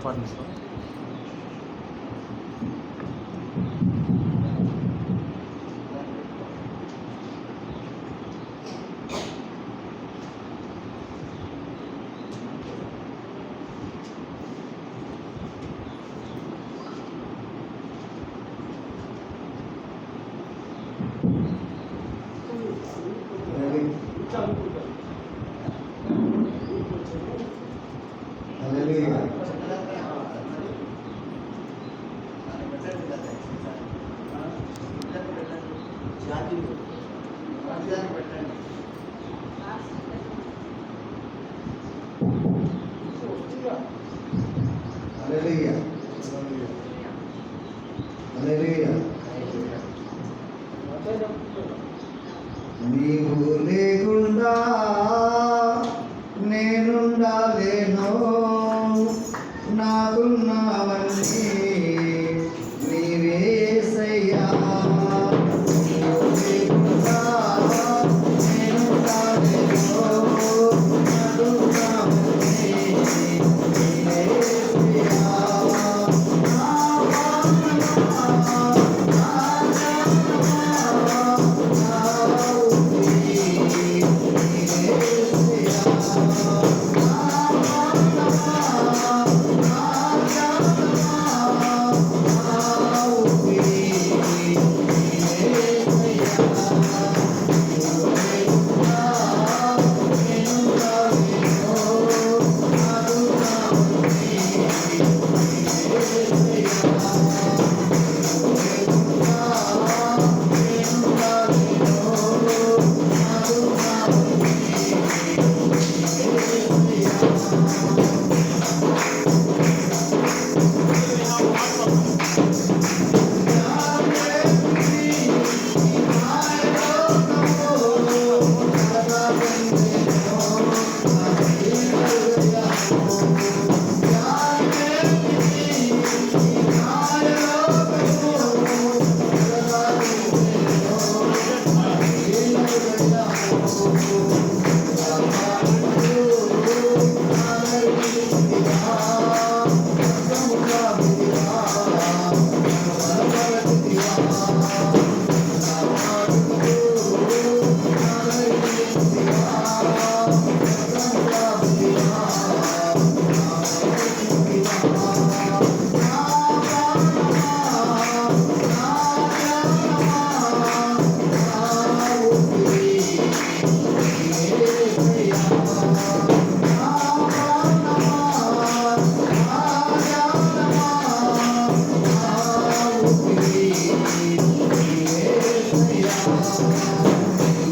Partners నీవు లేకుండా నేనుండాలేను, నాకున్నావన్నీ నీవే యేసయ్యా.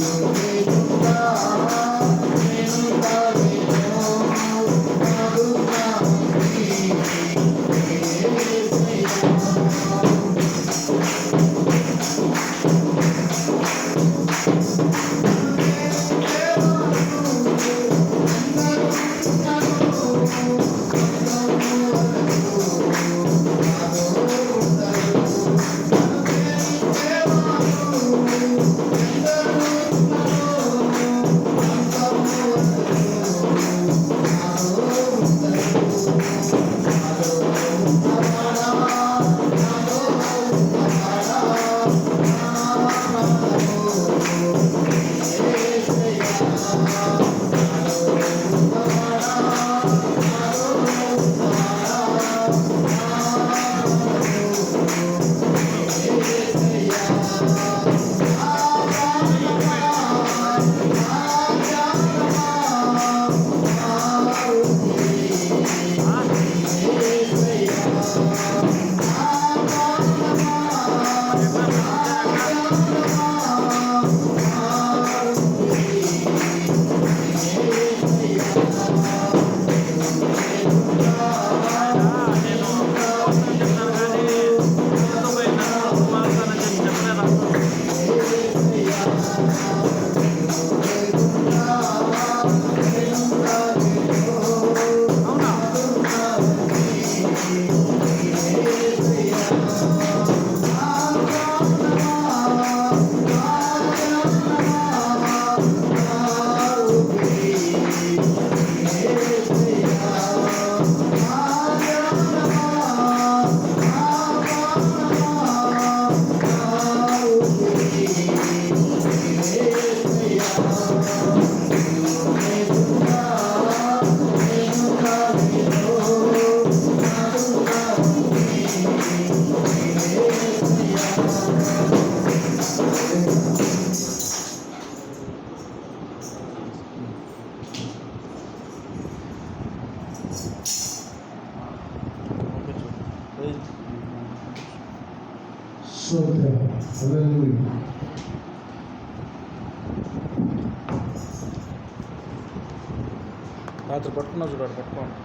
నీవు లేకుండా నేనుండాలేను, నాకున్నావన్నీ నీవే యేసయ్యా. రాత్రి పట్టుకున్నా చూడాలి పట్టుకోండి.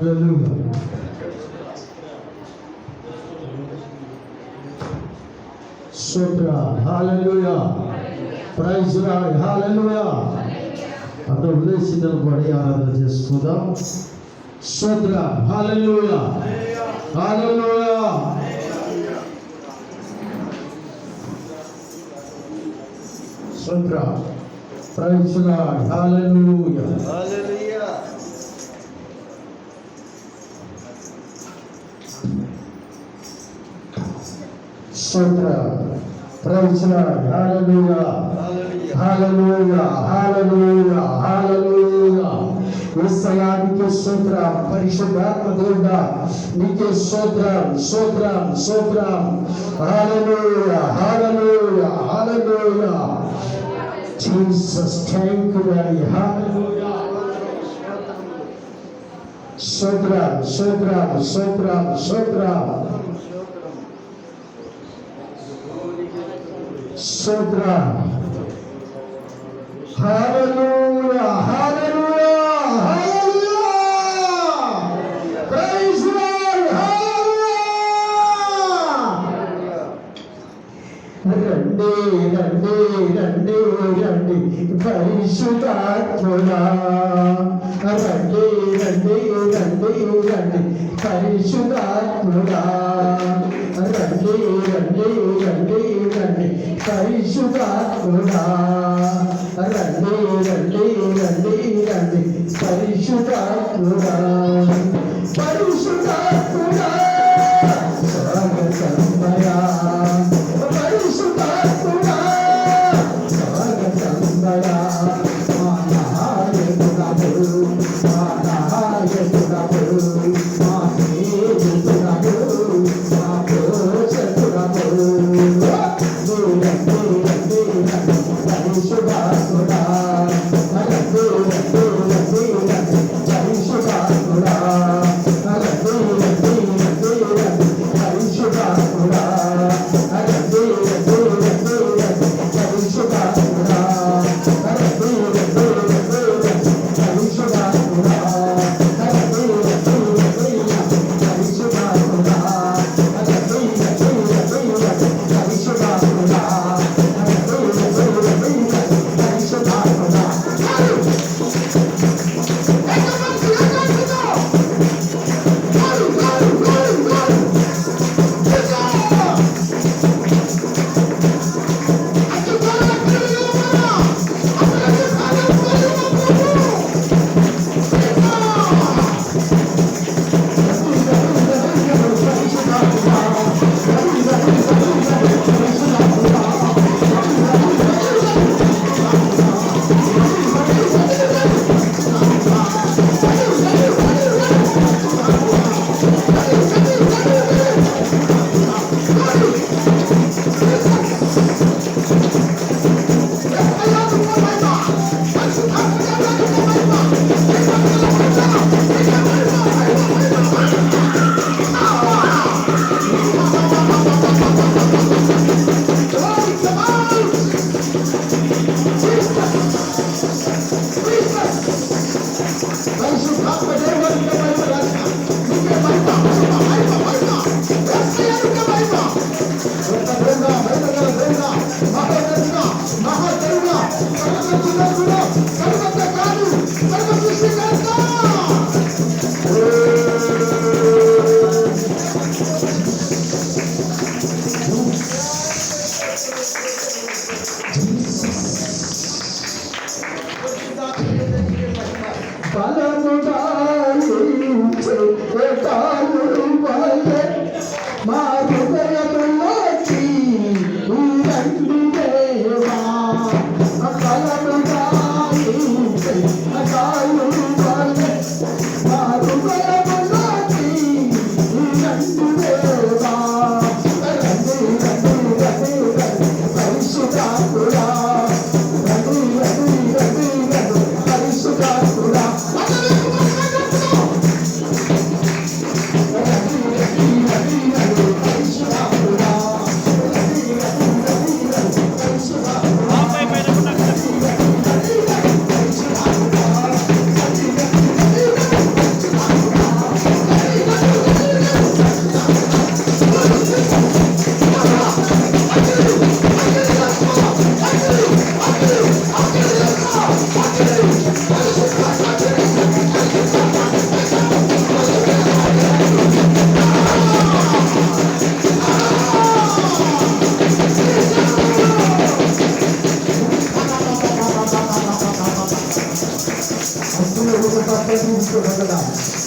Hallelujah. Sotra, hallelujah. Praise God, hallelujah. అందరూ ఉదయసిందను పడి ఆరాధన చేసుకుందాం. స్తోత్ర, హల్లెలూయా, హల్లెలూయా. స్తోత్ర, ప్రైజ్ గాడ్, హల్లెలూయా. Hallelujah. Hallelujah. Praise God. Hallelujah. Hallelujah. Praise God. Hallelujah. Hallelujah. Praise God. Hallelujah. Hallelujah. Hallelujah. Hallelujah. Praise God. Hallelujah. Hallelujah. స్తోత్ర ప్రైజ్ లార్డ్ హల్లెలూయా హల్లెలూయా హల్లెలూయా హల్లెలూయా యేసయ్యా నీకే స్తోత్రం పరిశుద్ధాత్మ దేవుడా నీకే స్తోత్రం స్తోత్రం స్తోత్రం హల్లెలూయా హల్లెలూయా హల్లెలూయా జీసస్ థాంక్ యూ డాడీ హల్లెలూయా స్తోత్రం స్తోత్రం స్తోత్రం స్తోత్రం స్తోత్రం హల్లెలూయా హల్లెలూయా హల్లెలూయా ప్రైజ్ లార్డ్ హల్లెలూయా రండి రండి రండి రండి పరిశుద్ధాత్ముడా రండి రండి రండి రండి పరిశుద్ధాత్ముడా రండి రండి రండి రండి పరిశుద్ధాత్ముడా రండి రండి రండి రండి పరిశుద్ధాత్ముడా పరిశుద్ధాత్ముడా స్వాగతమయా పరిశుద్ధాత్ముడా స్వాగతమయా మా నాయకుడవు మా నాయకుడవు మా స్నేహితుడవు మా పోషకుడవు పరిశుద్ధాత్ముడా పరిశుద్ధాత్ముడా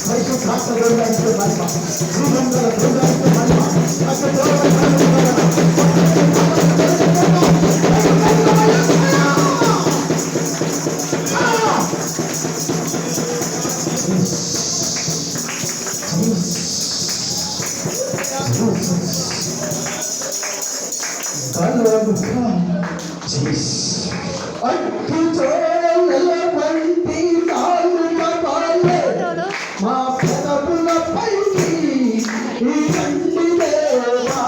పరిశుద్ధాత్మ దేవునికి మహిమ, శ్రీమంగళ దేవునికి మహిమ, మా పెదవులపై ఈ తండ్రి దేవా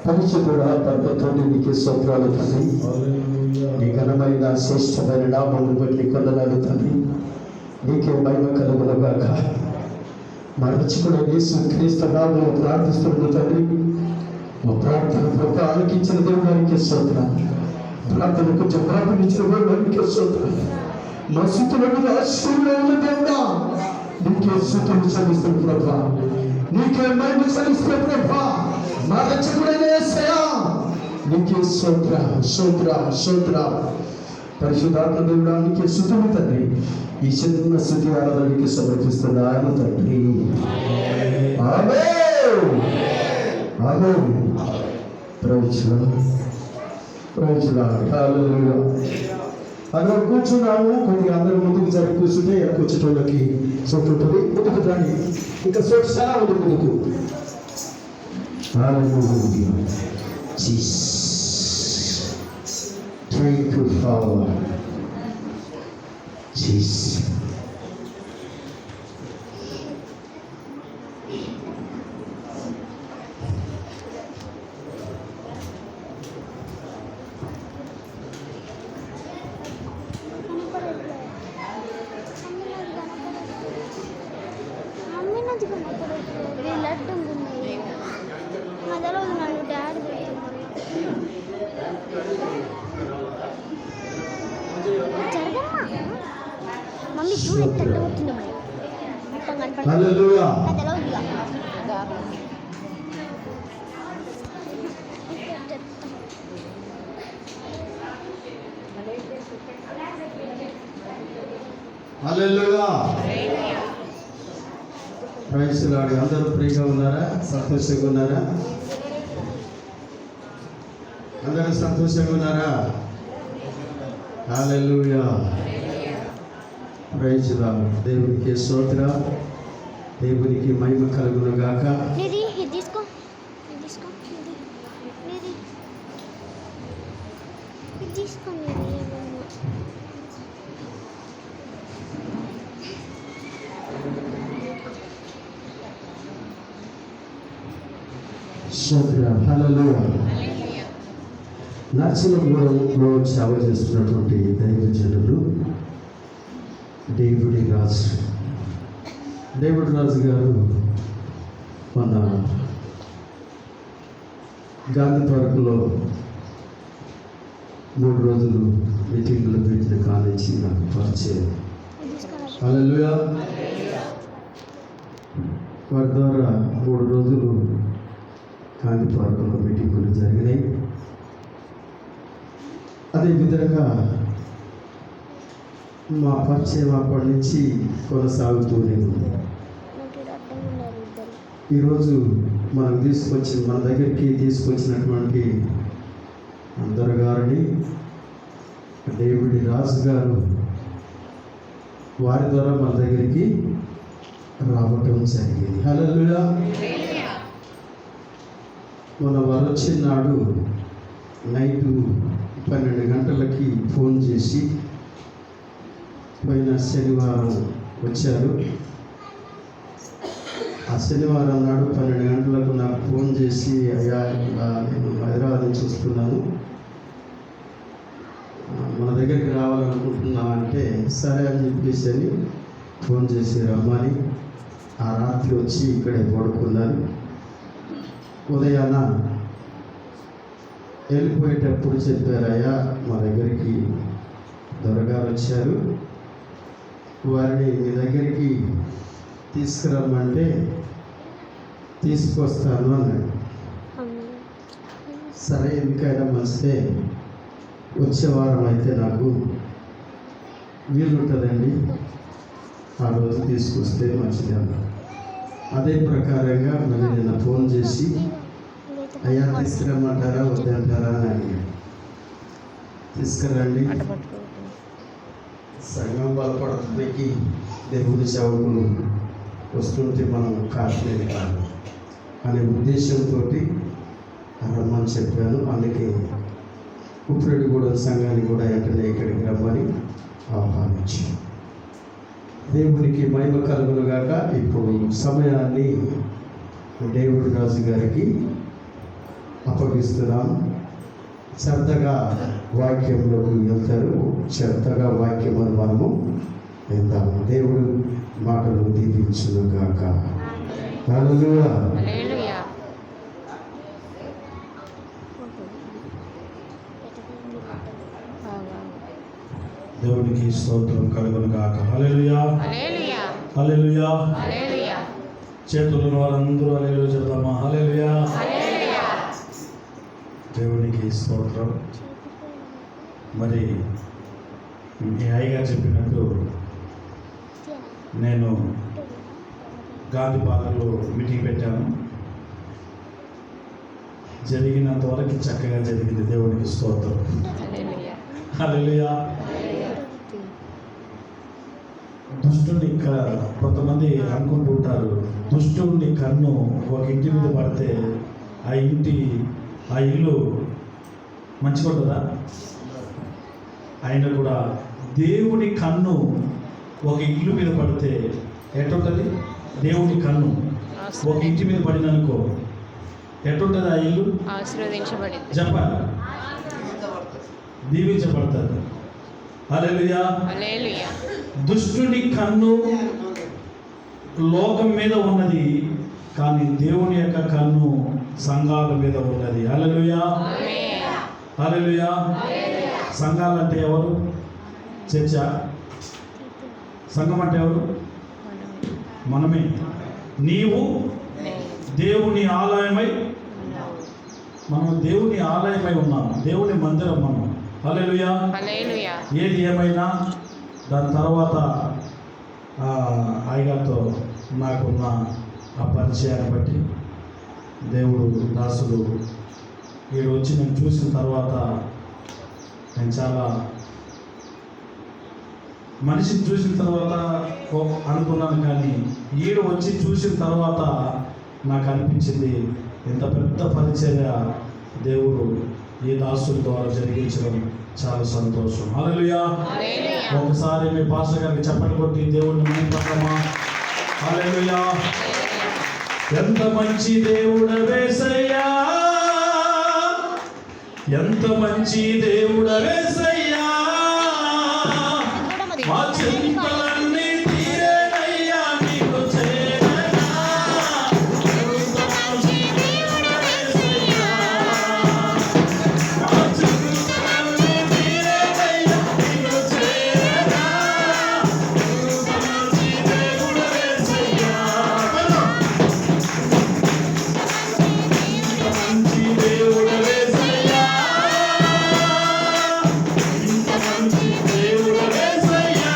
పరిశుద్ధుడా తండ్రి నీకు స్తోత్రాలు తండ్రి. నీ ఘనమైన శ్రేష్టమైన నామమును బట్టి కొందనాలు తండ్రి. నీకే మహిమ కలుగునుగాక. మా రక్షకుడు యేసు క్రీస్తు నామములో ప్రార్థిస్తున్నాను తండ్రి. మా ప్రార్థన ప్రభు ఆలకించిన దేవుడానికి స్తోత్రాలు. ప్రార్థన కొంచెం ప్రార్థించిన దేవుడానికి స్తోత్రాలు. మా స్థుతులకు ఆశ్చర్యంలో ఉన్న దేవుడా నీకే స్థుతులు చెల్లిస్తున్న ప్రభా, నీకే మహిమ చెల్లిస్తున్న ప్రభా, మా రక్షకుడైన యేసయ్యా నీకే స్తోత్ర స్తోత్ర స్తోత్ర. పరిశుద్ధాత్మ దేవుడా నీకే స్తుతులు తండ్రి. ఈ చిన్న స్థుతి ఆరాధనకి సమర్పిస్తున్నాను తండ్రి. Amen amen. Praise lord praise lord హల్లెలూయా. అక్కడ కూర్చున్నాము, కొద్దిగా అందరూ ముందుకు జరిగి కూర్చుంటే కూర్చుంటోళ్ళకి చోటు ఉంటుంది. ముందుకు రండి, ఇంకా చోటు చాలా ఉంది ముందుకు. Hallelujah Jesus. Thank you, Father. Jesus. Laddu అదలో నన్ను డాడీ జరగమ్మా మమ్మీ చూడు ఎంత అవుతుంది మరి మొత్తం కనపడుతుంది. హల్లెలూయా. అదలో ఉందిగా హల్లెలూయా. Praise lord. అందరూ ఫ్రీగా ఉన్నారా? సంతోషంగా ఉన్నారా? అందరూ సంతోషంగా ఉన్నారా? హల్లెలూయా. Praise Lord. దేవునికి స్తోత్ర, దేవునికి మహిమ కలుగును గాక. ఇది తీసుకో ఇది తీసుకో ఇది తీసుకో స్తోత్ర. హల్లెలూయా. నర్సనగూడెంలో సేవ చేస్తున్నటువంటి దైవజనులు దేవుడి రాజు గారు మన గాంధీ పార్కులో 3 రోజులు మీటింగులు పెట్టిన కానించి నాకు పరిచయం. హల్లెలూయా. వారి ద్వారా 3 రోజులు గాంధీ పార్కులో మీటింగులు జరిగినాయి. అదేవిధంగా మా పరిచయం అప్పటి నుంచి కొనసాగుతూనే ఉంది. ఈరోజు మన దగ్గరికి తీసుకొచ్చినటువంటి అందరు గారిని దేవుడి రాజు గారు వారి ద్వారా మన దగ్గరికి రావటం జరిగింది. హల్లెలూయా. మన వారు వచ్చినాడు నైటు 12 గంటలకి ఫోన్ చేసి, పోయిన శనివారం వచ్చారు. ఆ శనివారం నాడు 12 గంటలకు నాకు ఫోన్ చేసి, అయ్యా నేను హైదరాబాద్ నుంచి వస్తున్నాను, మన దగ్గరికి రావాలనుకుంటున్నా అంటే, సరే అని చెప్పేసి అని ఫోన్ చేసి రమ్మని ఆ రాత్రి వచ్చి ఇక్కడే పడుకున్నాను. ఉదయాన వెళ్ళిపోయేటప్పుడు చెప్పారు, అయ్యా మా దగ్గరికి దొరగారు వచ్చారు, వారిని మీ దగ్గరికి తీసుకురమ్మంటే తీసుకొస్తాను అన్నాడు. సరే ఎందుకైనా మంచిదే, వచ్చే వారం అయితే నాకు వీలుంటుందండి, ఆ రోజు తీసుకొస్తే మంచిది అన్నాడు. అదే ప్రకారంగా మళ్ళీ నిన్న ఫోన్ చేసి, అయ్యా తీసుకురమ్మంటారా వద్దంటారా అని అడిగాడు. తీసుకురండి, సంఘం బలపడటానికి దేవుడి సేవకులు వస్తుంటే మనం కాట్లేదు కాదు అనే ఉద్దేశంతో రమ్మని చెప్పాను. అందుకే ఉప్పురెడ్డిగూడెం సంఘాన్ని కూడా వెంటనే ఇక్కడికి రమ్మని ఆహ్వానించాను. దేవునికి మహిమ కలుగును గాక. ఇప్పుడు సమయాన్ని దేవుడి రాజు గారికి అప్పగిస్తున్నాం. శ్రద్ధగా వాక్యంలోకి వెళ్తారు. శ్రద్ధగా వాక్యమును మనము విందాము. దేవుడు మాటలు దీవించును గాక. హల్లెలూయా. దేవునికి స్తోత్రం కలుగును గాక. హల్లెలూయా, హల్లెలూయా, హల్లెలూయా. హల్లెలూయా, చేతులను వారందరూ హల్లెలూయా చెప్దామా? హల్లెలూయా. హల్లెలూయా. దేవునికి స్తోత్రం. మరి మీ అయ్యగారు చెప్పినట్టు నేను గాంధీ పార్కులో మీటింగ్ పెట్టాను. జరిగినంత వరకు చక్కగా జరిగింది. దేవునికి స్తోత్రం. హల్లెలూయా, హల్లెలూయా. దుష్టుని కొంతమంది అనుకుంటూ ఉంటారు, దుష్టుని కన్ను ఒక ఇంటి మీద పడితే ఆ ఇల్లు మంచిగా ఉంటుందా? అయినా కూడా దేవుని కన్ను ఒక ఇల్లు మీద పడితే ఎట్టుంటుంది? దేవుని కన్ను ఒక ఇంటి మీద పడిననుకో ఎట్టుంటుంది ఆ ఇల్లు? ఆశీర్వదించబడింది. చెప్పాలి, దీవించబడతారు. హల్లెలూయా. హల్లెలూయా. దుష్టుని కన్ను లోకం మీద ఉన్నది, కానీ దేవుని యొక్క కన్ను సంఘాల మీద ఉన్నది. హల్లెలూయా, ఆమేన్. హల్లెలూయా. సంఘాలు అంటే ఎవరు? చర్చ. సంఘం అంటే ఎవరు? మనమే. నీవు దేవుని ఆలయమై, మనం దేవుని ఆలయమై ఉన్నాము, దేవుని మందిరం మనం. హల్లెలూయా. హల్లెలూయా. ఏది ఏమైనా దాని తర్వాత అయ్యగారితో నాకున్న ఆ పరిచయాన్ని బట్టి దేవుడు దాసుడు ఈడు వచ్చి నేను చూసిన తర్వాత నేను చాలా మనిషిని చూసిన తర్వాత అనుకున్నాను, కానీ ఈడు వచ్చి చూసిన తర్వాత నాకు అనిపించింది ఇంత పెద్ద పరిచర్య దేవుడు ఈ దాసుడి ద్వారా జరిగించడం చాలా సంతోషం. హల్లెలూయా. హల్లెలూయా. ఒకసారి మీ పాస్టర్ గారికి చప్పట్లు కొట్టి దేవుడిని మహిమపడదామా? హల్లెలూయా. ఎంత మంచి దేవుడవేసయ్యా, ఎంత మంచి దేవుడవేసయ్యా, మా చింతలన్నీ తీరేనయ్యా నీకు చేరగా. ఎంత మంచి దేవుడవేసయ్యా, మా చింతలన్నీ తీరేనయ్యా నీకు చేరగా. ఎంత మంచి దేవుడవేసయ్యా, ఎంత మంచి దేవుడవేసయ్యా, ఎంత మంచి దేవుడవేసయ్యా.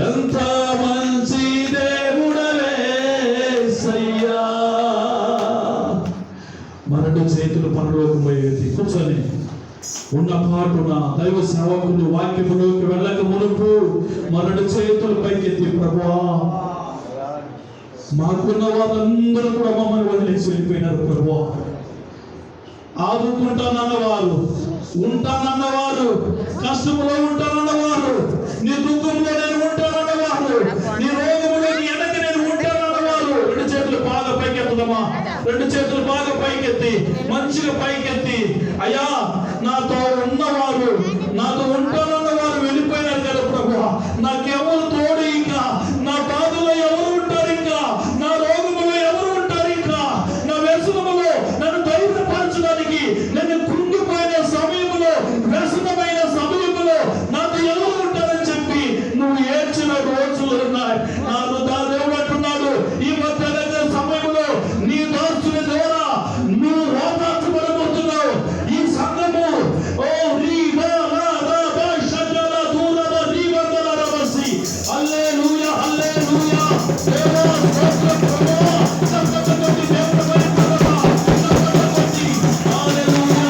ఎంత మంచి దేవుడవే యేసయ్యా. మరొక చేతులు పరలోకం పోయేది కూర్చొని ఉన్న పాటున దైవ సేవకులు వాక్యములోకి వెళ్ళక మునుపు మరొక చేతులు పైకెత్తి ప్రభువా, మాకున్న వాళ్ళందరూ కూడా మమ్మల్ని వదిలేసి వెళ్ళిపోయినారు ప్రభువా. ఆదుకుంటానన్నవారు, ఉంటానన్నవారు, కష్టంలో ఉంటానన్నవారు, నీ దుఃఖంలో నేను ఉంటానన్నవారు, నీ రోగంలో నీ వెనక నేను ఉంటానన్నవారు. రెండు చేతులు బాగా పైకెత్తదమ్మా, రెండు చేతులు బాగా పైకెత్తి మంచిగా పైకెత్తి, అయ్యా నాతో ఉన్నవారు, నాతో ఉంటానన్నవారు వెళ్ళిపోయినారు కదా ప్రభువా. నాకెవరు తోడు, ఇంకా నా బాధలో ఎవరు ఉంటారు, ఇంకా నా రోగములో ఎవరు ఉంటారు, ఇంకా నా వ్యసనములో నన్ను ధైర్యపరచడానికి, నన్ను కృంగిపోయిన సమయంలో, వ్యసనమైన సమయంలో నాతో ఎవరు ఉంటారని చెప్పి నువ్వు ఏడ్చిన రోజులు ఉన్నాయి. నాకు దేవుడు అంటున్నాడు, ఈ మధ్య సమయంలో నీ దాసుని ద్వారా నువ్వు ఓదార్చబడబోతున్నావు. ఈ సంఘము ఓ హల్లెలూయా హల్లెలూయా. దేవా స్తోత్రం ప్రభువా. చప్పట్లతోటి దేవుని మహిమపరచు. చప్పట్లతోటి హల్లెలూయా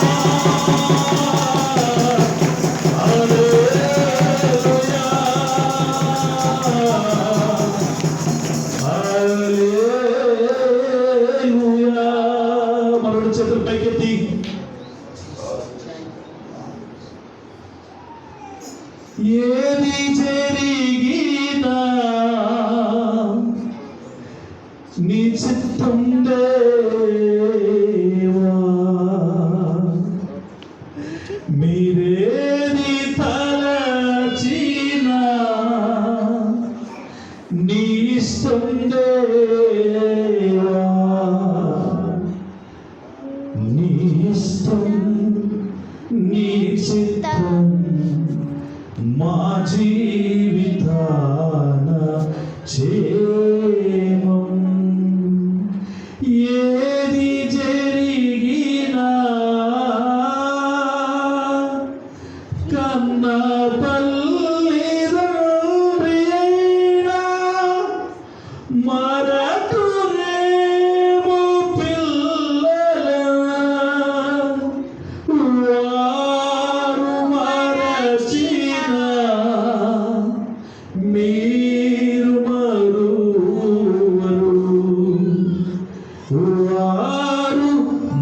హల్లెలూయా హల్లెలూయా. మరొక చేతులు పైకెత్తి ఏది జరిగినా నీ చిత్తం దేవా, మీరేది తలచినా నీ ఇష్టం దేవా, నీ ఇష్టం నీ చిత్తం మా జీవితాన క్షేమం. ఏది జరిగినా కన్న తల్లిదండ్రి అయినా మరతురేమో పిల్లల, వారు మరచిన మీరు మరువరు, వారు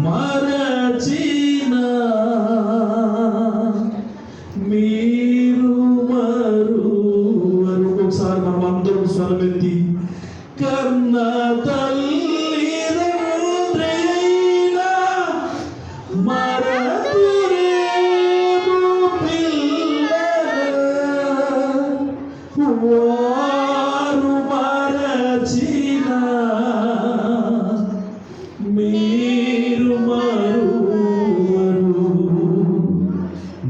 మరచిన మీరు మరువరు. ఒకసారి మనం అందరం స్వరమెత్తి కన్న తల్లిదండ్రి అయినా మరతురేమో పిల్లల, వారు మరచిన మీరు మరువరు,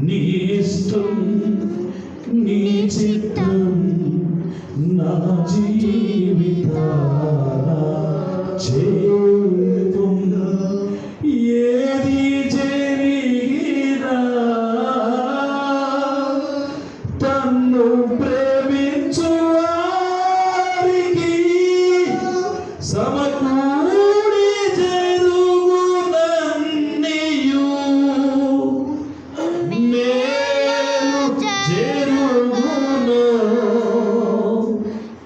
నీ ఇష్టం నీ చిత్తం నా జీవితాన క్షేమం. ఏది జరిగినా తన్ను ప్రేమించు వారికి సమకూడి జరుగునన్నీయు మేలు జరుగును,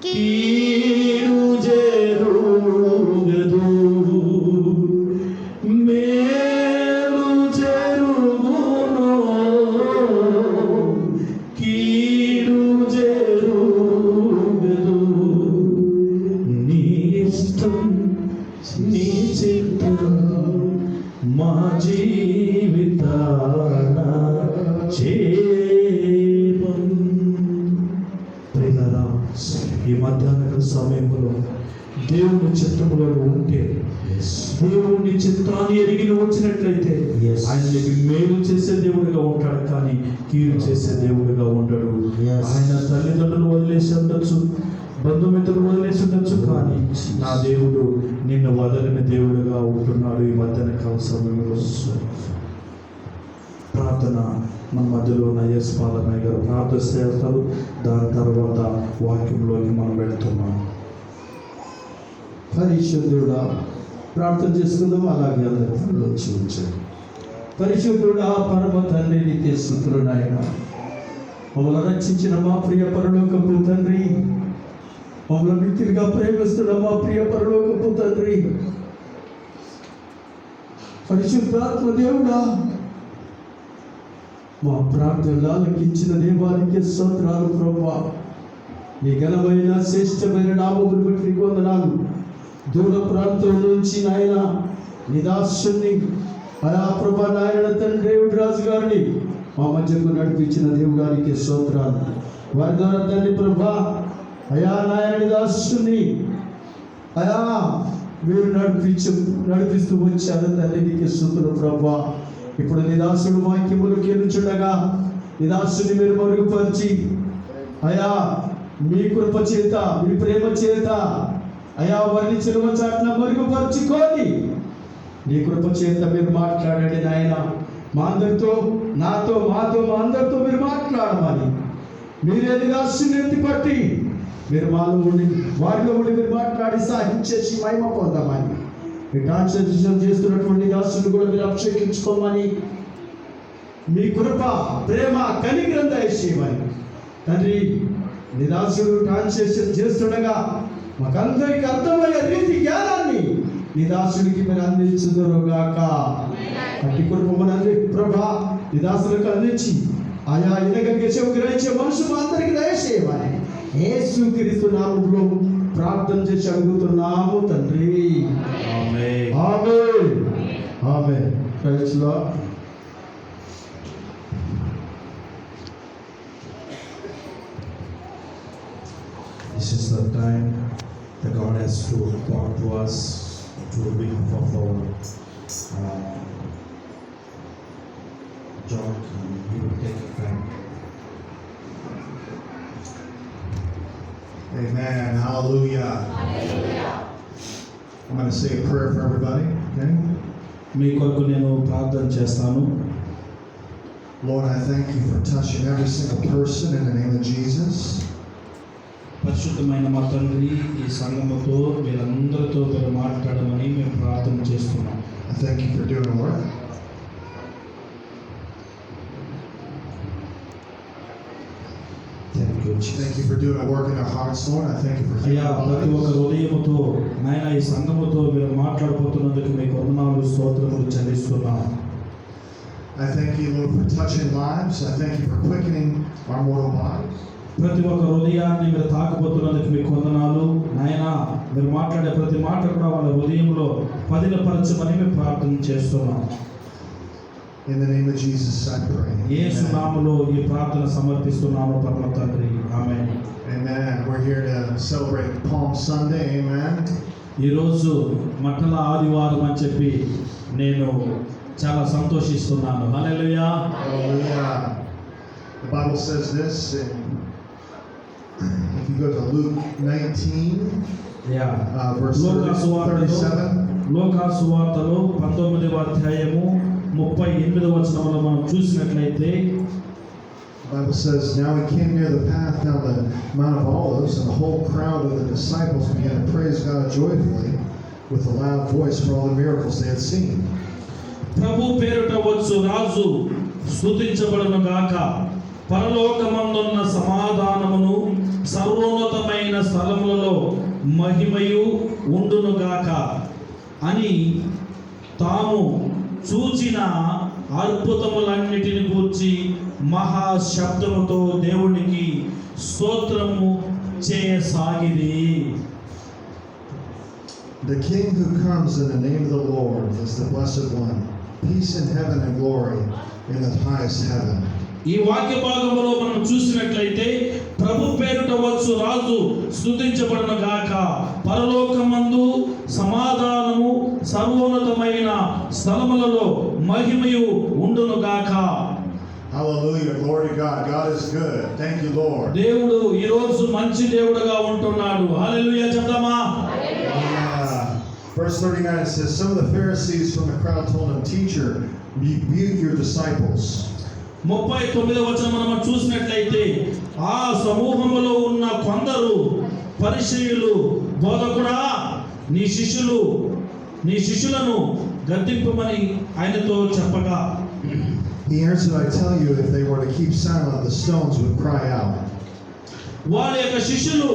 కీడు జరుగదు. మేలు జరుగును, కీడు జరుగదు. నీ ఇష్టం నీ చిత్తం మా జీవితాన క్షేమం. ప్రియులారా, ఈ మధ్యాహ్న సమయంలో దేవుని చిత్తములో ఉంటే, దేవుని చిత్తాన్ని ఎరిగి వచ్చినట్లయితే ఆయన మేలు చేసే దేవుడిగా ఉంటాడు, కానీ కీడు చేసే దేవుడిగా ఉంటాడు. ఆయన తల్లిదండ్రులు వదిలేసి ఉండొచ్చు, బంధుమిత్రులు వదిలేసి ఉండొచ్చు, కానీ నా దేవుడు నిన్ను వదలని దేవుడుగా ఉంటున్నాడు. ఈ మధ్యాహ్న కాల సమయంలో ప్రార్థన మన మధ్యలో ఉన్న యేసుపాలమయ్య గారు ప్రార్థన చేస్తారు. దాని తర్వాత వాక్యంలోకి మనం వెళ్తున్నాం. పరిశుద్ధుడా, ప్రార్థన చేసుకుందాం. అలాగే అందరూ ఉంచండి. పరిశుద్ధుడా, పరమ తండ్రి, నీకే స్తుతులు నాయన. మమ్మల్ని రక్షించిన మా ప్రియ పరలోకపు తండ్రి, మమ్మల్ని మిక్కిలిగా ప్రేమిస్తున్న మా ప్రియ పరలోకపు తండ్రి, పరిశుద్ధాత్మ దేవుడా, మా ప్రార్థనలు ఆలకించిన దేవానికి స్తోత్రాలు ప్రభువా. నీ ఘనమైన శ్రేష్టమైన నామమును బట్టి నీకు వందనాలు. దూర ప్రాంతం నుంచి నాయన నీ దాసుని అలా ప్రభా నాయన తండ్రి దేవుడు రాజు గారిని మా మధ్యకు నడిపించిన దేవుడానికి స్తోత్రాలు. వారి ద్వారా తండ్రి ప్రభా అయా నాయన దాసుని అయా మీరు నడిపిస్తూ వచ్చారు తండ్రి, నీకు స్తుతులు ప్రభా. ఇప్పుడు నీ దాసుడు వాక్యములు కేలుచుండగా నీ దాసుని మీరు మరుగుపరిచి అయా మీ కృప చేత మీ ప్రేమ చేత అయా వారిని చిలువ చాట్ల మరుగుపరుచుకొని నీ కృప చేత మీరు మాట్లాడండి నాయన. మా అందరితో నాతో మాతో మా అందరితో మీరు మాట్లాడమని మీరేది దాసుని ఎత్తి పట్టి మీరు మాలో ఉండి వారిలో ఉండి మీరు మాట్లాడి సాహించేసి మహిమ పొందామని, మీ ట్రాన్స్లేషన్ చేస్తున్నటువంటి దాసుని కూడా మీరు అభిషేకించుకోమని, మీ కృప ప్రేమ కనిగ్రహం దయచేయమని తండ్రి. నీ దాసుడు ట్రాన్స్లేషన్ చేస్తుండగా మాకందరికి అర్థమయ్యే రీతి జ్ఞానాన్ని నీ దాసుడికి మీరు అందించుదురుగాక. అట్టి కృప మనందరికి ప్రభా నీ దాసులకు అందించి ఆయా ఇనగలిగే చెవు గ్రహించే మనుషులు అందరికీ దయచేయమని యేసుక్రీస్తు నామములో ప్రార్థన చేసి అడుగుతున్నాము తండ్రి. Amen. Amen. Amen. Praise Lord. This is the time that God has to talk to us to behalf of our John. He will take time. Amen. Hallelujah. I'm going to say a prayer for everybody. Okay? మీ కొరకు నేను ప్రార్థన చేస్తాను. Lord, I thank you for touching every single person in the name of Jesus. పరిశుద్ధమైన మా తండ్రి, ఈ సంఘముతో వీళ్ళందరితో మీరు మాట్లాడమని మేము ప్రార్థన చేస్తున్నాం. I thank you for doing the work. Thank you, Thank Jesus. you for doing a work in our hearts, Lord. I thank you for అయ్యా, healing ప్రతి ఒక్క lives. హృదయముతో నాయన ఈ సంఘముతో మీరు మాట్లాడబోతున్నందుకు మీకు వందనాలు స్తోత్రములు చెల్లిస్తున్నాం. I thank you, Lord, for touching lives. I thank you for quickening our mortal bodies. ప్రతి ఒక్క హృదయాన్ని మీరు తాకబోతున్నందుకు మీకు వందనాలు నాయన. మీరు మాట్లాడే ప్రతి మాట కూడా వాళ్ళ హృదయంలో పదిలపరచమని మేము ప్రార్థన చేస్తున్నాం. In the name of Jesus, I pray. Yesu Amen. నామములో ఈ ప్రార్థన సమర్పిస్తున్నాము పరమ తండ్రి. ఆమేన్. Amen. We're here to celebrate Palm Sunday. Amen. ఈరోజు మట్టల ఆదివారం అని చెప్పి నేను చాలా సంతోషిస్తున్నాను. హల్లెలూయా. Hallelujah. The Bible says this if you go to Luke 19, verse లోకా సువార్తలో 37. లోకా సువార్తలో 19వ అధ్యాయము 38వ వచనంలో మనం చూసినట్లయితే The Bible says, now he came near the path down the Mount of Olives, and the whole crowd of the disciples began to praise God joyfully with a loud voice for all the miracles they had seen. ప్రభు పేరుట వచ్చు రాజు స్తుతించబడును గాక. పరలోకమందున్న సమాధానమును సర్వోన్నతమైన స్థలములలో మహిమయు ఉండును గాక అని తాము చూచిన అద్భుతములన్నిటిని గూర్చి మహాశబ్దముతో దేవునికి స్తోత్రము చేయసాగిరి. The King who comes in the name of the Lord is the Blessed One. Peace in heaven and glory in the highest heaven. ఈ వాక్య భాగంలో మనం చూసినట్లయితే ప్రభు పేరుట వచ్చు రాజు స్తుతించబడును గాక. పరలోకమందు సమాధానము సర్వోన్నతమైన స్థలములలో మహిమయు ఉండును గాక. Hallelujah. Glory to God. God is good. Thank you, Lord. దేవుడు ఈ రోజు మంచి దేవుడుగా ఉంటున్నాడు. హల్లెలూయా చెప్తామా? Yeah. Verse 39 it says, some of the Pharisees from the crowd told him, "Teacher, rebuke your disciples." 39వ వచనం మనం చూసినట్లయితే ఆ సమూహములో ఉన్న కొందరు పరిసయ్యులు, బోధకుడా నీ శిష్యులను గద్దింపమని ఆయనతో చెప్పగా, He answered, "I tell you, if they were to keep silent, the stones would cry out." వాళ్ళ యొక్క శిష్యులు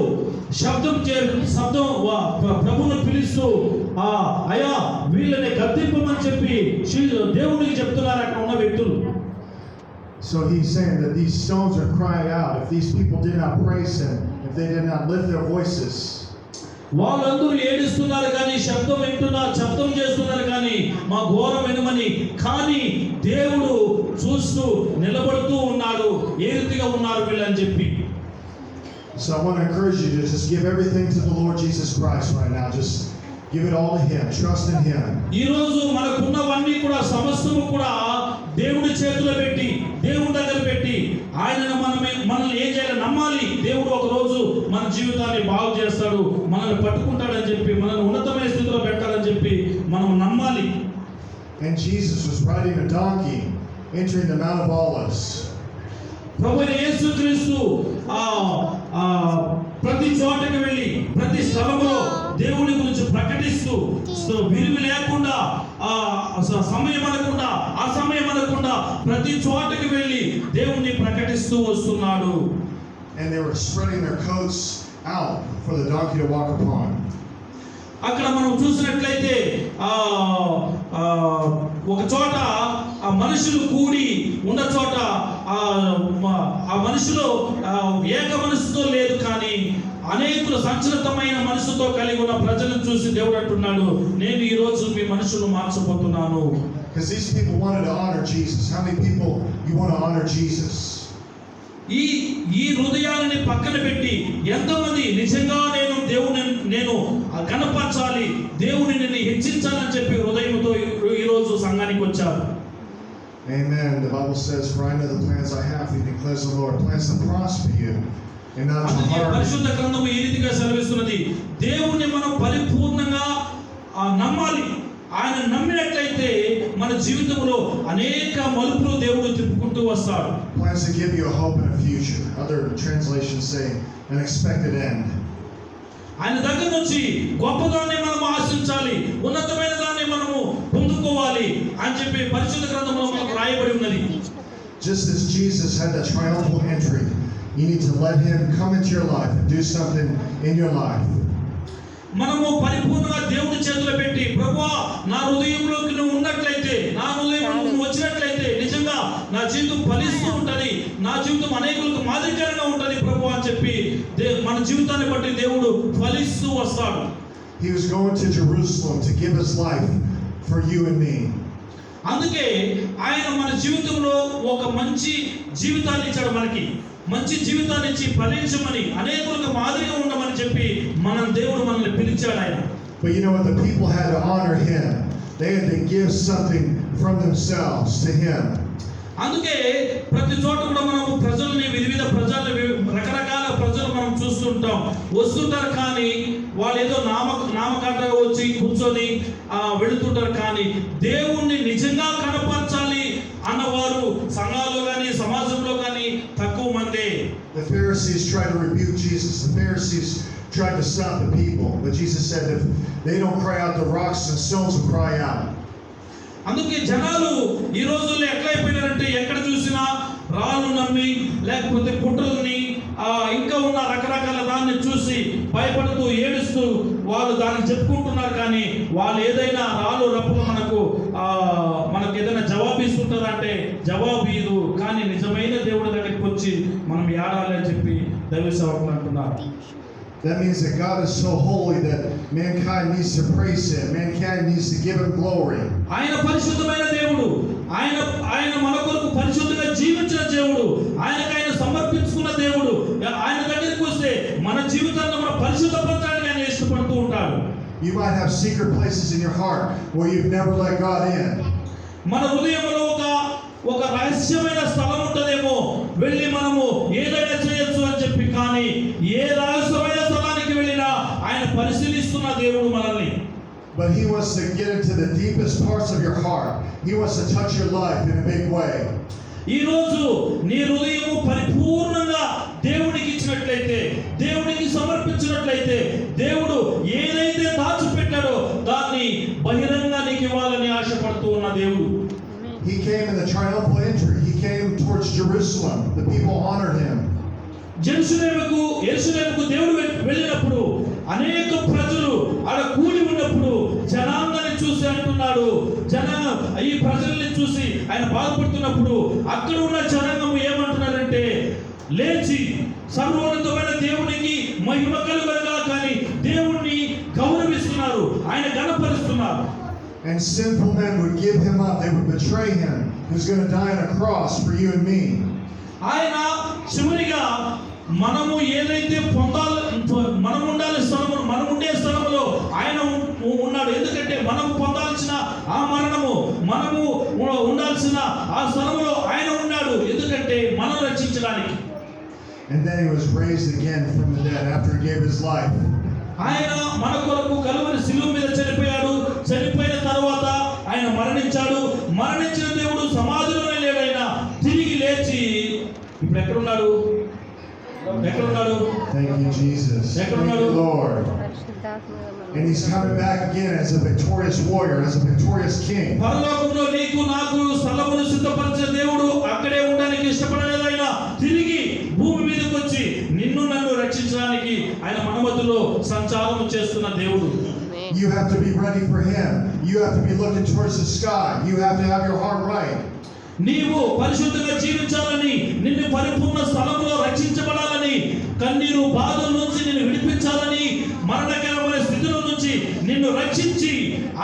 ప్రభువును పిలుస్తూ అయ్యా వీళ్ళని గద్దింపమని చెప్పి దేవునికి చెప్తున్నారు అక్కడ ఉన్న వ్యక్తులు. So he's saying that these stones are crying out. If these people did not praise him, if they did not lift their voices, వాళ్ళందరూ ఏడుస్తున్నారు కానీ శబ్దం చేస్తున్నారు కానీ మా ఘోరం వినమని, కానీ దేవుడు చూస్తూ నిలబడుతూ ఉన్నాడు ఏ రీతిగా ఉన్నారు వీళ్ళని చెప్పి. So I want to encourage you to just give everything to the Lord Jesus Christ right now. Just give it all to Him. Trust in Him. ఈ రోజు మనకున్నవన్నీ కూడా సమస్తము కూడా దేవుడి చేతిలో పెట్టి, దేవుడి దగ్గర పెట్టి, ఆయనను మనల్ని ఏం చేయాలి, నమ్మాలి. దేవుడు ఒక రోజు మన జీవితాన్ని బాగు చేస్తాడు, మనల్ని పట్టుకుంటాడని చెప్పి, మనల్ని ఉన్నతమైన స్థితిలో పెట్టాలని చెప్పి మనం నమ్మాలి. And Jesus was riding a donkey, entering the Mount of Olives. ప్రభువైన యేసుక్రీస్తు ప్రతి చోటకి వెళ్ళి, ప్రతి స్థలంలో దేవుని గురించి ప్రకటిస్తూ, విరివి లేకుండా, సమయం అనకుండా ప్రతి చోటకి వెళ్ళి దేవుణ్ణి ప్రకటిస్తూ వస్తున్నాడు. And they were spreading their coats out for the donkey to walk upon. అక్కడ మనం చూసినట్లయితే ఒక చోట ఆ మనుషులు కూడి ఉన్న చోట ఆ మనుషులు ఏక మనసుతో లేదు, కానీ అనేకులు సంచలనమైన మనసుతో కలిగి ఉన్న ప్రజలను చూసి దేవుడు అంటున్నాడు, నేను ఈ రోజు మీ మనసును మార్చబోతున్నాను. Because these people wanted to honor Jesus. How many people you want to honor Jesus? ఈ హృదయాలని పక్కన పెట్టి ఎంతమంది నిజంగా నేను కనపరచాలి, దేవుని నిన్ను హెచ్చించాలని చెప్పి హృదయంతో ఈ రోజు సంఘానికి వచ్చారు. Amen. The Bible says, "For I know the plans I have," He declares the Lord, "plans to prosper you and not to harm you." పరిశుద్ధ గ్రంథము ఈ రీతిగా సెలవిస్తున్నది, దేవుణ్ణి మనం పరిపూర్ణంగా నమ్మాలి. ఆయన నమ్మినట్లయితే మన జీవితంలో అనేక మలుపులు దేవుడు తిప్పుకుంటూ వస్తాడు. Plans to give you a hope and a future. Other translations say an expected end. ఆయన దగ్గర నుంచి గొప్పదాన్ని మనం ఆశించాలి, ఉన్నతమైన దాన్ని మనము పొందుకోవాలి అని చెప్పి పరిశుద్ధ గ్రంథంలో మనకు రాయబడి ఉన్నది. Just as Jesus had that triumphal entry, you need to let Him come into your life and do something in your life. మనము పరిపూర్ణంగా దేవుడి చేతిలో పెట్టి, ప్రభువా నా హృదయంలోకి నువ్వు ఉన్నట్లయితే, నా హృదయంలో నువ్వు వచ్చినట్లయితే నిజంగా నా జీవితం ఫలిస్తూ ఉంటది, నా జీవితం అనేకులకు మాదిరికరంగా ఉంటది ప్రభువా అని చెప్పి మన జీవితాన్ని బట్టి దేవుడు ఫలిస్తూ వస్తాడు. He was going to Jerusalem to give His life for you and me. అందుకే ఆయన మన జీవితంలో ఒక మంచి జీవితాన్ని ఇచ్చాడు, మనకి మంచి జీవితాన్ని ఇచ్చి ఫలించమని, అనేకులకు మాదిరిగా ఉండమని చెప్పి దేవుడు మనల్ని పిలిచాడు ఆయన. But you know what? The people had to honor Him. They had to give something from themselves to Him. అందుకే ప్రతి చోట కూడా మనము ప్రజల్ని, వివిధ ప్రజల్ని, రకరకాల ప్రజలు మనం చూస్తుంటాం, వస్తుంటారు, కానీ వాళ్ళు ఏదో నామకార్థంగా వచ్చి కూర్చొని వెళుతుంటారు, కానీ దేవుణ్ణి నిజంగా కనపరచాలి అన్నవారు సంఘాల్లో కానీ సమాజంలో కానీ తక్కువ మందే. The Pharisees tried to rebuke Jesus. The Pharisees tried to stop the people, but Jesus said, if they don't cry out, the rocks and stones will cry out. అందుకే జనాలు ఈ రోజుల్లో ఎట్లయిపోయినారంటే, ఎక్కడ చూసినా రాళ్ళు నమ్మి, లేకపోతే పుట్రల్ని, ఇంకా ఉన్న రకరకాల దాన్ని చూసి భయపడుతూ ఏడుస్తూ వాళ్ళు దాన్ని చెప్పుకుంటున్నారు, కానీ వాళ్ళు ఏదైనా రాళ్ళు రప్పులు మనకు ఏదైనా జవాబు ఇస్తుంటారంటే జవాబు ఇదు, కానీ నిజమైన దేవుడి దగ్గరికి వచ్చి మనం ఏడాలి అని చెప్పి దైవ సేవకులు అంటున్నారు. That means that God is so holy that mankind needs to praise Him. Mankind needs to give Him glory. ఆయన పరిశుద్ధమైన దేవుడు, ఆయన మన కొరకు పరిశుద్ధంగా జీవించిన దేవుడు, ఆయన సమర్పించుకున్న దేవుడు. ఆయన దగ్గరికి వస్తే మన జీవితాన్ని మన పరిశుద్ధపరచడానికి ఆయన ఇష్టపడుతూ ఉంటాడు. You might have secret places in your heart where you've never let God in. మన హృదయంలో ఒక రహస్యమైన స్థలం ఉంటదేమో, వెళ్ళి మనము ఏదైనా చేయొచ్చు అని చెప్పి, కానీ ఏ రహస్యమైన స్థలానికి వెళ్ళినా ఆయన పరిశీలిస్తున్న దేవుడు మనల్ని. but He wants to get into the deepest parts of your heart. He wants to touch your life in a big way. ఈ రోజు నీ హృదయము పరిపూర్ణంగా దేవునికి ఇచ్చినట్లయితే, దేవునికి సమర్పించినట్లయితే, దేవుడు ఏదైతే దాచిపెట్టాడో దాన్ని బహిరంగంగా నీకు ఇవ్వాలని ఆశపడుతూ ఉన్న దేవుడు. He came in the triumphal entry. He came towards Jerusalem. The people honored Him. యెరూషలేముకు దేవుడు వెళ్ళినప్పుడు అనేక ప్రజలు ఆడ కూడి ఉన్నప్పుడు జనాంగాన్ని చూసి అంటున్నాడు, ఈ ప్రజల్ని చూసి ఆయన బాధపడుతున్నప్పుడు అక్కడ ఉన్న జనాంగం ఏమంటున్నారంటే, లేచి సర్వోన్నతమైన దేవునికి మహిమ కలుగుగా, కానీ దేవుణ్ణి గౌరవిస్తున్నారు, ఆయన గణపరుస్తున్నారు. And sinful men would give Him up. They would betray Him, who's going to die on a cross for you and me. ఆయన చివరిగా మనము ఏదైతే మనం ఉండే స్థలములో ఆయన ఉన్నాడు. ఎందుకంటే మనము పొందాల్సిన ఆ మరణము, మనము ఉండాల్సిన ఆ స్థలములో ఆయన ఉన్నాడు. ఎందుకంటే మనం రక్షించడానికి. And then He was raised again from the dead after He gave His life. ఆయన మన కొరకు కలువరి శిలువ మీద చనిపోయాడు. చనిపోయిన తర్వాత ఆయన మరణించాడు. మరణించిన దేవుడు సమాధిలోనే లేడు, ఆయన తిరిగి లేచి ఇప్పుడు ఎక్కడున్నాడు? Thank you, Jesus. Thank you, Lord. And He's coming back again as a victorious warrior, as a victorious king. పరలోకంలో నీకు నాకు స్థలమును సిద్ధపరిచే దేవుడు అక్కడే ఉండడానికి ఇష్టపడలేదు. ఆయన తిరిగి భూమి మీదకి వచ్చి నిన్ను నన్ను రక్షించడానికి ఆయన మన మధ్యలో సంచారం చేస్తున్న దేవుడు. You have to be ready for Him. You have to be looking towards the sky. You have to have your heart right. నీవు పరిశుద్ధంగా జీవించాలని, నిన్ను పరిపూర్ణ స్థలంలో రక్షించబడాలని, కన్నీరు బాధల నుంచి నిన్ను విడిపించాలని, మరణకరమైన స్థితిలో నుంచి నిన్ను రక్షించి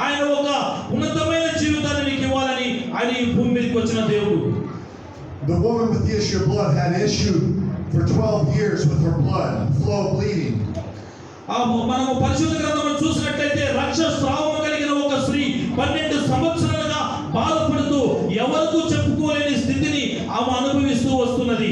ఆయన ఒక ఉన్నతమైన జీవితాన్ని నీకు ఇవ్వాలని ఆయన ఈ భూమి మీదకి వచ్చిన దేవుడు. The woman with the issue of blood had issue for 12 years with her blood, flow bleeding. మనము పరిశుద్ధ గ్రంథంలో చూసినట్లయితే రక్తస్రావం కలిగిన ఒక స్త్రీ 12 సంవత్సరాలుగా బాధపడుతూ ఎవరికూ చెప్పుకోలేని స్థితిని ఆమె అనుభవిస్తూ వస్తున్నది.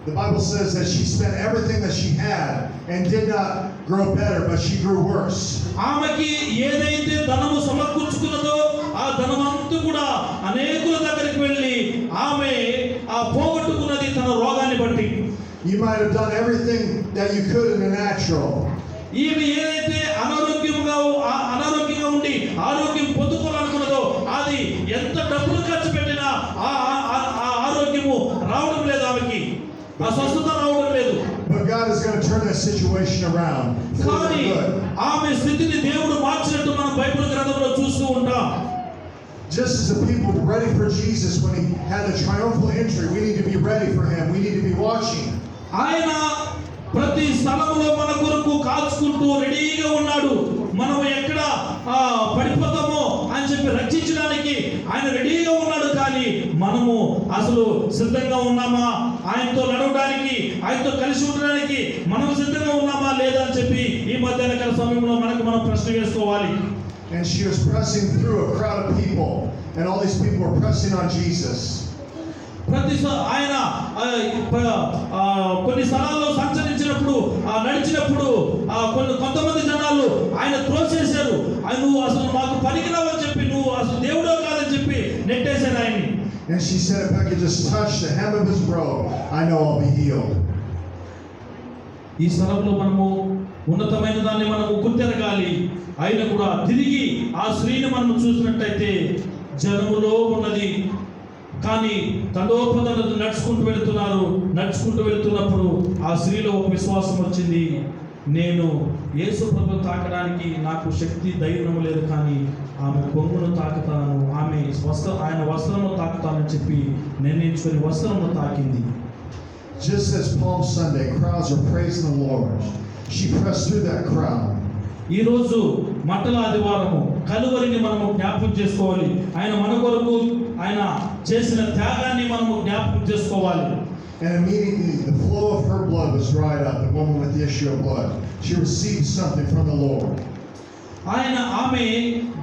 The Bible says that she spent everything that she had and did not grow better, but she grew worse. ఆమెకి ఏదైతే ధనము సమకూర్చుకున్నదో ఆ ధనమంతా కూడా అనేకుల దగ్గరికి వెళ్ళి ఆమె పోగొట్టుకున్నది తన రోగాన్ని బట్టి. You might have done everything that you could in the natural. ఈమె ఏదైతే అనారోగ్యంగా ఉండి ఆరోగ్యం పొందుకోవాలనుకున్నదో అది ఎంత డబ్బులు ఖర్చు పెట్టినా ఆ ఆరోగ్యము రావడం లేదు, ఆమెకి ఆ స్వస్థత రావడం లేదు. But God is going to turn that situation around. కానీ ఆమె స్థితిని దేవుడు మార్చినట్టు మనం బైబిల్ గ్రంథంలో చూస్తూ ఉంటాం. Just as the people were ready for Jesus when He had the triumphal entry, we need to be ready for Him. We need to be watching. ఆయన ప్రతి స్థలంలో మన కొరకు కాచుకుంటూ రెడీగా ఉన్నాడు. మనం ఎక్కడ పడిపోతామో అని చెప్పి రక్షించడానికి ఆయన రెడీగా ఉన్నాడు. కానీ మనము అసలు సిద్ధంగా ఉన్నామా ఆయనతో నడవడానికి, ఆయనతో కలిసి ఉండడానికి మనం సిద్ధంగా ఉన్నామా లేదా అని చెప్పి ఈ మధ్యాహ్నకాల సమయంలో మనం ప్రశ్న వేసుకోవాలి. And she was pressing through a crowd of people, and all these people were pressing on Jesus. ఆయన కొన్ని స్థలాల్లో సంచరించినప్పుడు నడిచినప్పుడు కొంతమంది జనాలు ఆయన త్రోసేశారు. నువ్వు అసలు మాకు పనికిరావని చెప్పి, నువ్వు అసలు దేవుడో కాదని చెప్పి నెట్టేశారు ఆయన్ని. And she said, if I could just touch the hem of His robe, I know I'll be healed. ఈ స్థలంలో మనము ఉన్నతమైన దాన్ని మనము గుర్తెరగాలి. ఆయన కూడా తిరిగి ఆ స్త్రీని మనం చూసినట్టయితే జనములో ఉన్నది, కానీ తండోపతంలో నడుచుకుంటూ వెళుతున్నప్పుడు ఆ స్త్రీలో ఒక విశ్వాసం వచ్చింది. నేను యేసు ప్రభువును తాకడానికి నాకు శక్తి ధైర్యం లేదు, కానీ ఆమె కొంగును తాకుతాను, ఆయన వస్త్రమును తాకుతానని చెప్పి నిర్ణయించుకొని వస్త్రమును తాకింది. Just as Palm Sunday, crowds are praising the Lord. She pressed through that crowd. ఈ రోజు మట్టల ఆదివారము కలువరిని మనము జ్ఞాపకం చేసుకోవాలి. ఆయన మన కొరకు ఆయన చేసిన త్యాగాన్ని మనము జ్ఞాపకం చేసుకోవాలి. And immediately the flow of her blood was dried up. The woman with the issue of blood, she received something from the Lord. ఆమె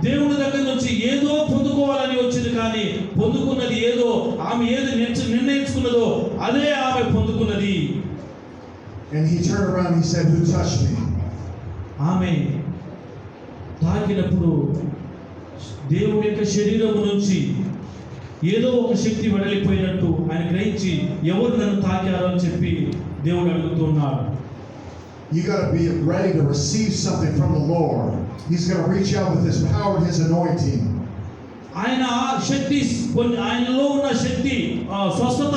దేవుని దగ్గర నుంచి ఏదో పొందుకోవాలని వచ్చింది, కానీ పొందుకున్నది ఏదో, ఆమె ఏది నిర్ణయించుకున్నదో అదే ఆమె పొందుకున్నది. And he turned around and he said, who touched me? ఆమె తాకినప్పుడు దేవుని యొక్క శరీరము నుంచి ఏదో ఒక శక్తి వెడలిపోయినట్టు ఆయన గ్రహించి ఎవరు నన్ను తాకారో అని చెప్పి దేవుడు అడుగుతున్నాడు. You got to be ready to receive something from the Lord. He's going to reach out with His power and His anointing. ఆయన శక్తి ఆయనలో ఉన్న శక్తి స్వస్థత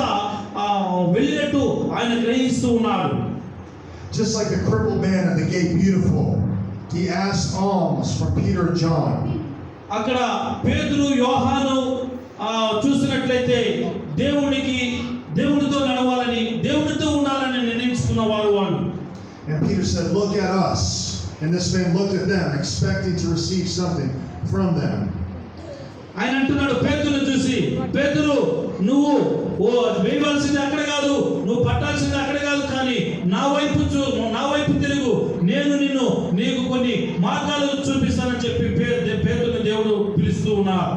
వెళ్ళినట్టు ఆయన గ్రహిస్తూ ఉన్నాడు. Just like the crippled man at the gate, beautiful. He asked alms from Peter and John. అక్కడ పేతురు యోహాను చూసినట్లయితే దేవునితో నడవాలని దేవునితో ఉండాలని నిర్ణయించుకున్న వారు వాళ్ళు. And Peter said, "Look at us." And this man looked at them, expecting to receive something from them. ఆయన అంటున్నాడు పేతురుని చూసి, పేతురు నువ్వు వేయవలసింది అక్కడ కాదు, నువ్వు పట్టాల్సింది అక్కడ కాదు, కానీ నా వైపు తిరుగు, నేను నీకు కొన్ని మార్గాలు చూపిస్తానని చెప్పి పేతురుని దేవుడు పిలుస్తూ ఉన్నాడు.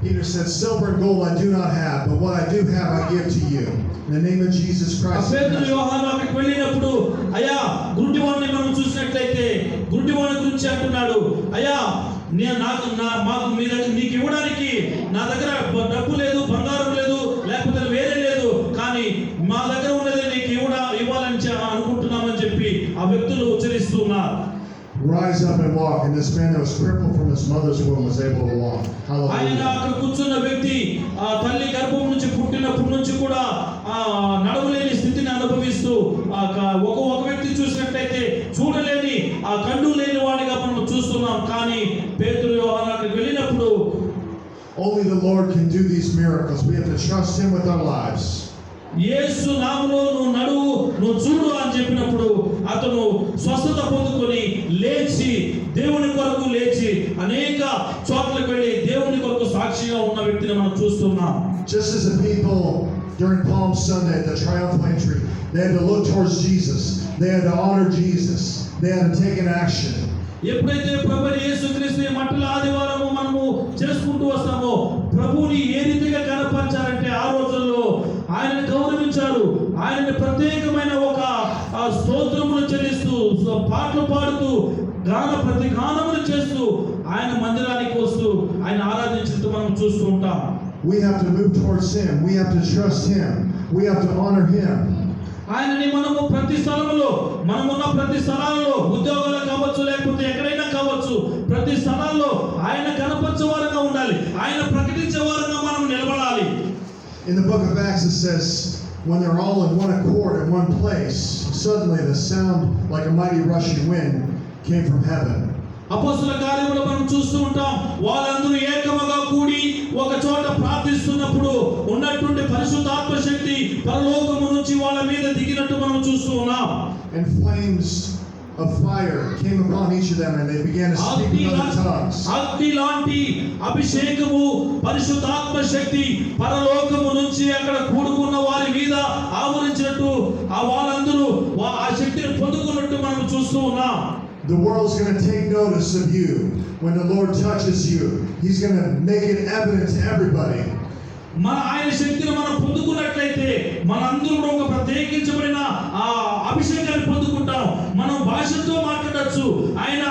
Peter said, "Silver and gold I do not have, but what I do have I give to you. In the name of Jesus Christ." పేతురు యోహాను అక్కడికి వెళ్ళినప్పుడు, అయ్యా గుడ్డివాడిని మనం చూసినట్లయితే గుడ్డివాడి గురించి అంటున్నాడు, అయ్యా నీకు ఇవ్వడానికి నా దగ్గర డబ్బు లేదు, బంగారం లేదు, లేకపోతే వేరే లేదు, కానీ మా దగ్గర ఉన్నది నీకు ఇవ్వాలని అనుకుంటున్నామని చెప్పి ఆ వ్యక్తులు ఉచ్చరిస్తున్నారు. Rise up and walk. And this man that was crippled from his mother's womb was able to walk. ఆయన Hallelujah. అక్కడ కూర్చున్న వ్యక్తి తల్లి గర్భం నుంచి పుట్టినప్పటి నుంచి కూడా నడవలేని స్థితిని అనుభవిస్తూ ఒక వ్యక్తి చూసినట్లయితే చూడలేని కళ్ళు లేని వాడిగా మనం చూస్తున్నాం. కానీ పేతురు యోహాను అక్కడికి వెళ్ళినప్పుడు Only the Lord can do these miracles. We have to trust Him with our lives. యేసు నామములో నువ్వు నడువు, నువ్వు చూడు అని చెప్పినప్పుడు అతను స్వస్థత పొందుకొని లేచి దేవుని కొరకు లేచి అనేక చోట్లకు వెళ్ళి దేవుని కొరకు సాక్షిగా ఉన్న వ్యక్తిని మనం చూస్తున్నాం. Just as the people during Palm Sunday at the triumphal entry, they had to look towards Jesus. They had to honor Jesus. They had to take an action. ఎప్పుడైతే ప్రభువు యేసుక్రీస్తు మట్టల ఆదివారము మనము చేసుకుంటూ వస్తామో ప్రభువుని ఏ రీతిగా కనపరిచారంటే ఆ రోజుల్లో ఆయనను గౌరవించారు. ఆయనని ప్రత్యేకమైన ఒక స్తోత్రములు చెల్లిస్తూ పాటలు పాడుతూ ప్రతి గానములు చేస్తూ ఆయన మందిరానికి వస్తూ ఆయన ఆరాధించుతూ మనం చూస్తూ ఉంటాం. We have to move towards Him. We have to trust Him. We have to honor Him. ఆయనని మనము ప్రతి స్థలంలో మనమున్న ప్రతి స్థలాల్లో ఉద్యోగాలు కావచ్చు, లేకపోతే ఎక్కడైనా కావచ్చు, ప్రతి స్థలాల్లో ఆయన కనపరిచే వారంగా ఉండాలి, ఆయన ప్రకటించే వారంగా మనం నిలబడాలి. In the book of Acts it says, when they're all in one accord in one place, suddenly the sound like a mighty rushing wind came from heaven. అపోస్తలుల కార్యములో మనం చూస్తూ ఉంటాం, వాళ్ళందరూ ఏకముగా కూడి ఒక చోట ప్రార్థిస్తున్నప్పుడు ఉన్నటువంటి పరిశుద్ధాత్మ శక్తి పరలోకము నుంచి వాళ్ళ మీద దిగినట్టు మనం చూస్తూ ఉన్నాం. And flames of fire came upon each of them and they began to speak in other tongues. అగ్ని లాంటి అభిషేకము పరిశుద్ధాత్మ శక్తి పరలోకము నుంచి అక్కడ కూడుకున్న వారి మీద ఆవరించినట్టు వాళ్ళందరూ ఆ శక్తిని పొందుకున్నట్టు మనం చూస్తూ ఉన్నాం. The world's going to take notice of you when the Lord touches you. He's going to make it evident to everybody. మన ఆయన శక్తిని మనం పొందుకున్నట్లయితే మనందరూ కూడా ఒక ప్రత్యేకించబడిన అభిషేకాన్ని పొందుకుంటాం. మనం భాషతో మాట్లాడచ్చు, ఆయన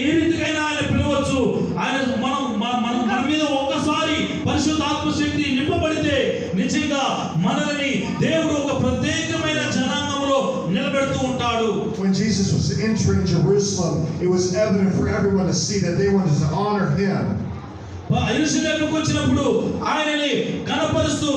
ఏ రీతికైనా ఆయన పిలవచ్చు. ఆయన మన మీద ఒక్కసారి పరిశుద్ధాత్మ శక్తి నింపబడితే నిజంగా మనల్ని దేవుడు ఒక ప్రత్యేకమైన జనాంగంలో నిలబెడుతూ ఉంటాడు. When Jesus was entering Jerusalem, it was evident for everyone to see that they wanted to honor Him. యెరూషలేముకు వచ్చినప్పుడు ఆయనని కనపరుస్తూ